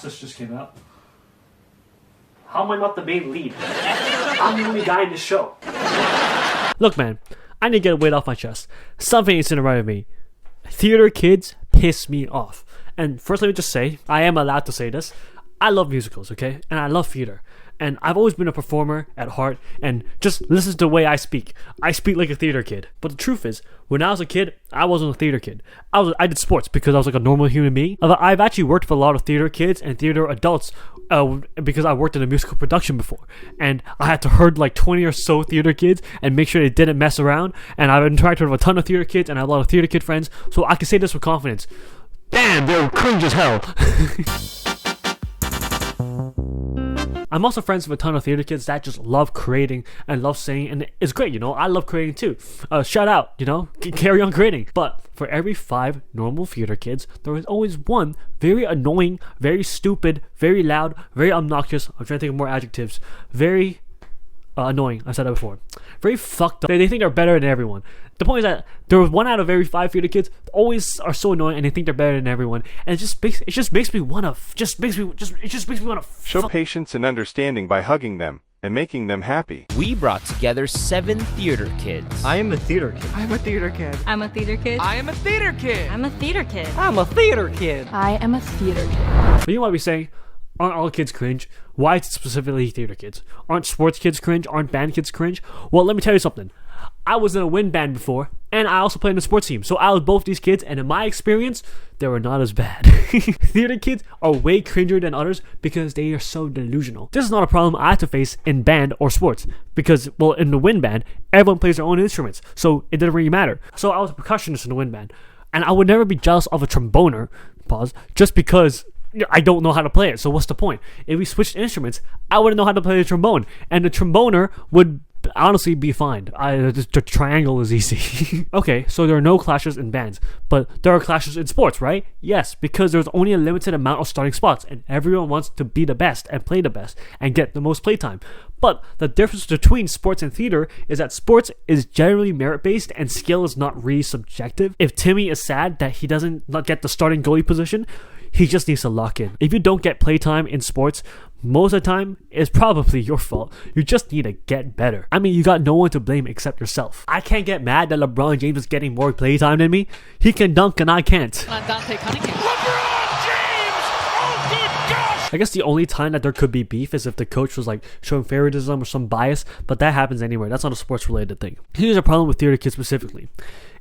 Exorcist just came out. How am I not the main lead? I'm the only guy in the show. Look, man, I need to get a weight off my chest. Something is in the right of me. Theater kids piss me off. And first, let me just say, I am allowed to say this. I love musicals, okay? And I love theater. And I've always been a performer at heart, and just listen to the way I speak. I speak like a theater kid. But the truth is, when I was a kid, I wasn't a theater kid. I did sports because I was like a normal human being. I've actually worked with a lot of theater kids and theater adults because I worked in a musical production before. And I had to herd like 20 or so theater kids and make sure they didn't mess around. And I've interacted with a ton of theater kids, and I have a lot of theater kid friends. So I can say this with confidence. Damn, they're cringe as hell. I'm also friends with a ton of theater kids that just love creating and love singing, and it's great, you know. I love creating too. Shout out, you know, carry on creating. But for every 5 normal theater kids, there is always one very annoying, very stupid, very loud, very obnoxious. I'm trying to think of more adjectives. Very annoying. I said that before. Very fucked up. They think they're better than everyone. The point is that there was 1 out of every 5 theater kids always are so annoying, and they think they're better than everyone. And it just makes me wanna show patience and understanding by hugging them and making them happy. We brought together 7 theater kids. I am a theater kid. I'm a theater kid. I'm a theater kid. I am a theater kid. I'm a theater kid. I'm a theater kid. I am a theater kid. But you might be saying, aren't all kids cringe? Why is it specifically theater kids? Aren't sports kids cringe? Aren't band kids cringe? Well, let me tell you something. I was in a wind band before, and I also played in a sports team. So I was both these kids, and in my experience, they were not as bad. Theater kids are way cringier than others because they are so delusional. This is not a problem I have to face in band or sports because, well, in the wind band, everyone plays their own instruments, so it didn't really matter. So I was a percussionist in the wind band, and I would never be jealous of a tromboner, just because I don't know how to play it. So what's the point? If we switched instruments, I wouldn't know how to play the trombone, and the tromboner would honestly be fine. The triangle is easy. Okay, so there are no clashes in bands, but there are clashes in sports, right? Yes, because there's only a limited amount of starting spots, and everyone wants to be the best and play the best and get the most playtime. But the difference between sports and theater is that sports is generally merit-based and skill is not really subjective. If Timmy is sad that he doesn't not get the starting goalie position, he just needs to lock in. If you don't get playtime in sports, most of the time, it's probably your fault. You just need to get better. I mean, you got no one to blame except yourself. I can't get mad that LeBron James is getting more playtime than me. He can dunk and I can't. Dante Cunningham. LeBron James! Oh, good gosh! I guess the only time that there could be beef is if the coach was like showing favoritism or some bias, but that happens anywhere. That's not a sports related thing. Here's a problem with theater kids specifically.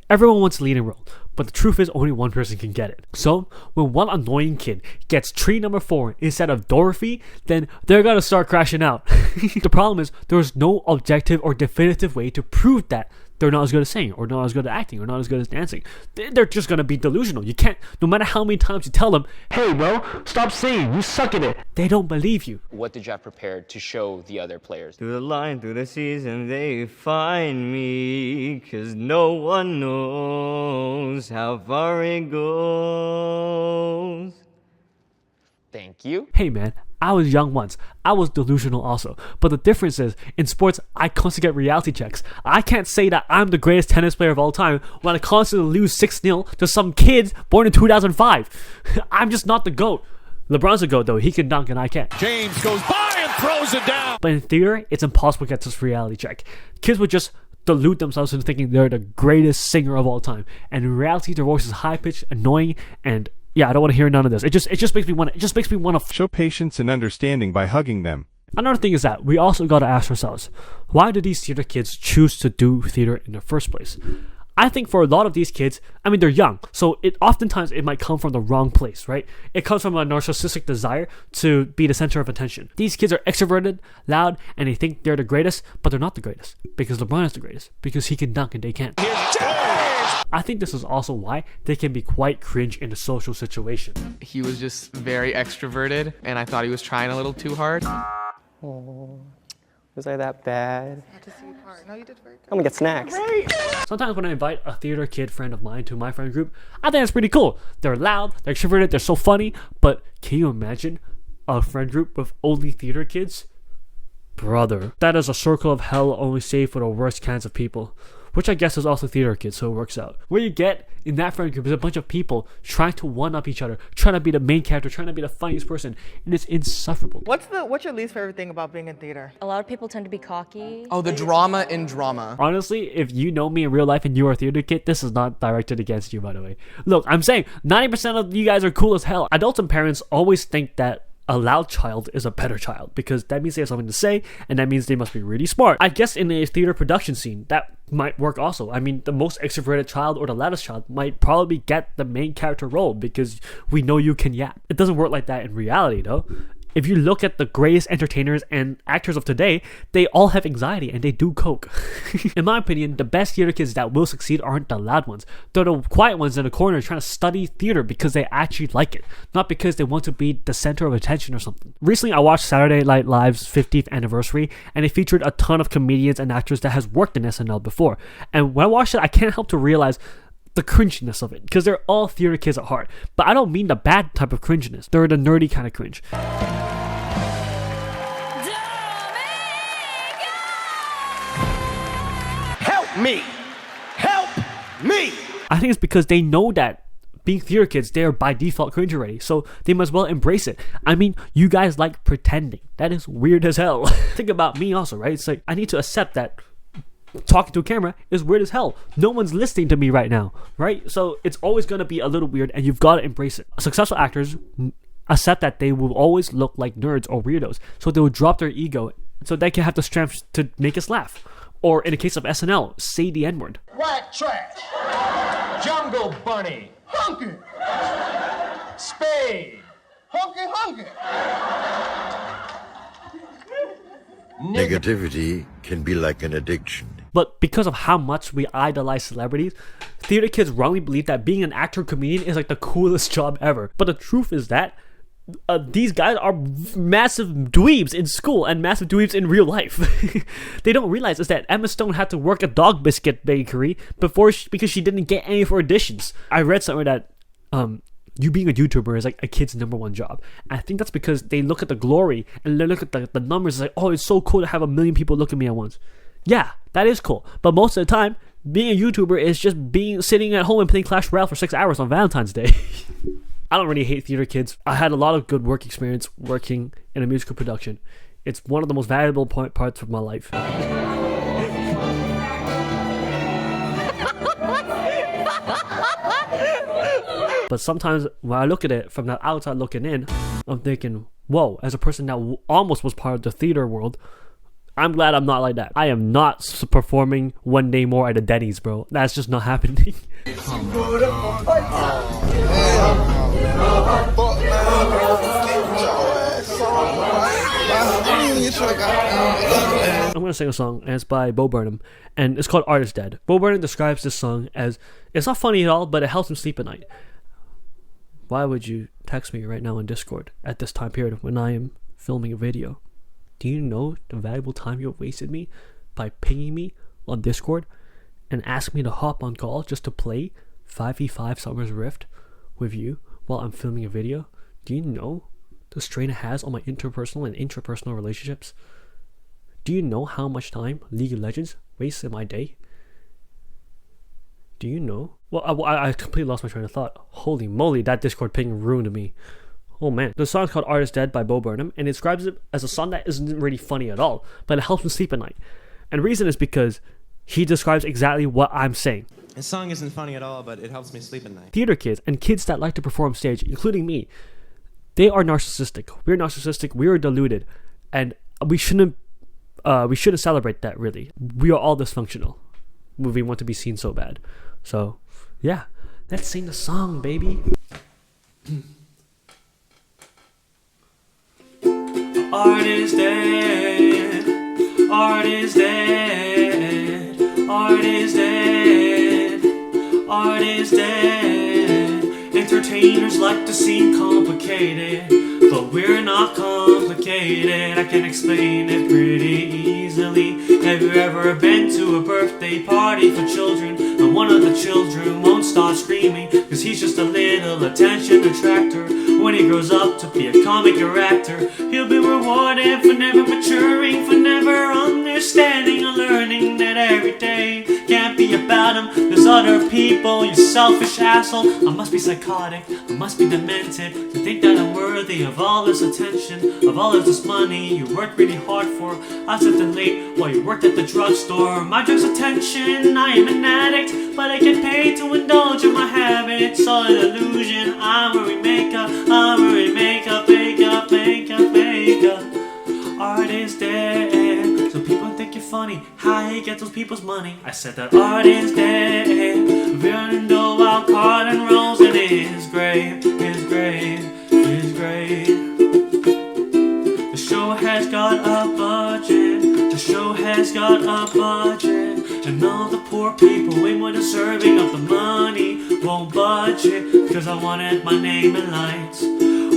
Everyone wants a leading role, but the truth is only one person can get it. So, when one annoying kid gets tree number 4 instead of Dorothy, then they're gonna start crashing out. The problem is, there's no objective or definitive way to prove that they're not as good at singing, or not as good at acting, or not as good at dancing. They're just gonna be delusional. You can't, no matter how many times you tell them, hey bro, stop singing, you suck at it, they don't believe you. What did you have prepared to show the other players? Through the line, through the season, they find me, 'cause no one knows how far it goes. Thank you. Hey man, I was young once. I was delusional also. But the difference is, in sports, I constantly get reality checks. I can't say that I'm the greatest tennis player of all time when I constantly lose 6-0 to some kids born in 2005. I'm just not the GOAT. LeBron's the GOAT though. He can dunk and I can't. James goes by and throws it down. But in theater, it's impossible to get this reality check. Kids would just delude themselves into thinking they're the greatest singer of all time. And in reality, their voice is high-pitched, annoying, and yeah, I don't want to hear none of this. It just makes me want to show patience and understanding by hugging them. Another thing is that we also got to ask ourselves, why do these theater kids choose to do theater in the first place? I think for a lot of these kids, I mean, they're young, so oftentimes it might come from the wrong place, right? It comes from a narcissistic desire to be the center of attention. These kids are extroverted, loud, and they think they're the greatest, but they're not the greatest, because LeBron is the greatest, because he can dunk and they can't. I think this is also why they can be quite cringe in a social situation. He was just very extroverted, and I thought he was trying a little too hard. Oh, was I that bad? No, you did very good. I'm gonna get snacks. Sometimes when I invite a theater kid friend of mine to my friend group, I think it's pretty cool. They're loud, they're extroverted, they're so funny, but can you imagine a friend group with only theater kids? Brother, that is a circle of hell only safe for the worst kinds of people. which I guess is also theater kids, so it works out. Where you get in that friend group is a bunch of people trying to one-up each other, trying to be the main character, trying to be the funniest person, and it's insufferable. What's your least favorite thing about being in theater? A lot of people tend to be cocky. Oh, the drama in drama. Honestly, if you know me in real life and you are a theater kid, this is not directed against you, by the way. Look, I'm saying 90% of you guys are cool as hell. Adults and parents always think that a loud child is a better child because that means they have something to say and that means they must be really smart. I guess in a theater production scene, that might work also. I mean, the most extroverted child or the loudest child might probably get the main character role because we know you can yap. It doesn't work like that in reality though. If you look at the greatest entertainers and actors of today, they all have anxiety and they do coke. In my opinion, the best theater kids that will succeed aren't the loud ones. They're the quiet ones in the corner trying to study theater because they actually like it, not because they want to be the center of attention or something. Recently, I watched Saturday Night Live's 50th anniversary, and it featured a ton of comedians and actors that has worked in SNL before. And when I watched it, I can't help to realize the cringiness of it, because they're all theater kids at heart. But I don't mean the bad type of cringiness. They're the nerdy kind of cringe. Help me! Help me! I think it's because they know that being theater kids, they are by default cringe already, so they must well embrace it. I mean, you guys like pretending. That is weird as hell. Think about me also, right? It's like, I need to accept that talking to a camera is weird as hell. No one's listening to me right now, right? So it's always going to be a little weird and you've got to embrace it. Successful actors accept that they will always look like nerds or weirdos, so they will drop their ego so they can have the strength to make us laugh. Or in the case of SNL, say the N-word. White trash! Jungle bunny! Hunky! Spade! Hunky! Negativity can be like an addiction. But because of how much we idolize celebrities, theater kids wrongly believe that being an actor or comedian is like the coolest job ever. But the truth is that these guys are massive dweebs in school and massive dweebs in real life. They don't realize is that Emma Stone had to work a dog biscuit bakery because she didn't get any of her auditions. I read somewhere that you being a YouTuber is like a kid's number one job. And I think that's because they look at the glory and they look at the numbers. It's like, oh, it's so cool to have 1 million people look at me at once. Yeah, that is cool. But most of the time, being a YouTuber is just sitting at home and playing Clash Royale for 6 hours on Valentine's Day. I don't really hate theater kids. I had a lot of good work experience working in a musical production. It's one of the most valuable parts of my life. But sometimes when I look at it from the outside looking in, I'm thinking, whoa, as a person that almost was part of the theater world, I'm glad I'm not like that. I am not performing one day more at a Denny's, bro. That's just not happening. I'm gonna sing a song, and it's by Bo Burnham, and it's called Art is Dead. Bo Burnham describes this song as, it's not funny at all, but it helps him sleep at night. Why would you text me right now on Discord at this time period when I am filming a video? Do you know the valuable time you have wasted me by pinging me on Discord and asking me to hop on call just to play 5v5 Summer's Rift with you while I'm filming a video? Do you know the strain it has on my interpersonal and intrapersonal relationships? Do you know how much time League of Legends wastes in my day? Do you know? Well, I completely lost my train of thought. Holy moly, that Discord ping ruined me. Oh man. The song is called Art is Dead by Bo Burnham, and it describes it as a song that isn't really funny at all, but it helps him sleep at night. And the reason is because he describes exactly what I'm saying. This song isn't funny at all, but it helps me sleep at night. Theater kids and kids that like to perform stage, including me, they are narcissistic. We're narcissistic, we're deluded, and we shouldn't celebrate that, really. We are all dysfunctional. We want to be seen so bad. So, yeah. Let's sing the song, baby. Art is dead. Art is dead. Art is dead. Art is dead. Entertainers like to seem complicated, but we're not complicated. I can explain it pretty easily. Have you ever been to a birthday party for children and one of the children won't start screaming cause he's just a little attention attractor? When he grows up to be a comic actor, he'll be rewarded for never maturing, for never understanding or learning that every day can't be about them. There's other people, you selfish asshole. I must be psychotic, I must be demented to think that I'm worthy of all this attention, of all of this money you worked really hard for. I slept in late while you worked at the drugstore. My drug's attention, I am an addict, but I get paid to indulge in my habits. All an illusion, I'm wearing makeup, I'm wearing makeup, makeup, makeup, makeup. Art is dead, so people think you're funny. How you get those people's money? I said that art is dead. Villain though wild card and rolls in his grave, his grave, his grave. The show has got a budget. The show has got a budget. And all the poor people way more deserving of the money won't budget. Cause I wanted my name in lights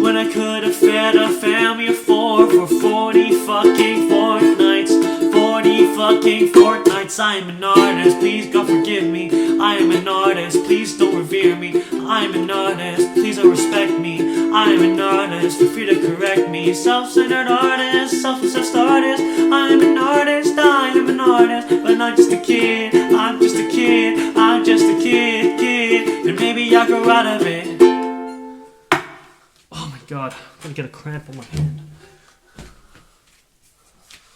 when I could have fed a family of four for 40 fucking fortnights. 40 fucking fortnights. I am an artist, please God forgive me. I am an artist, please don't revere me. I am an artist, please don't respect me. I am an artist, feel free to correct me. Self-centered artist, self-obsessed artist. I am an artist, I am an artist, but not just a kid. I'm just a kid, I'm just a kid, kid. And maybe I'll grow out of it. Oh my god, I'm gonna get a cramp on my hand.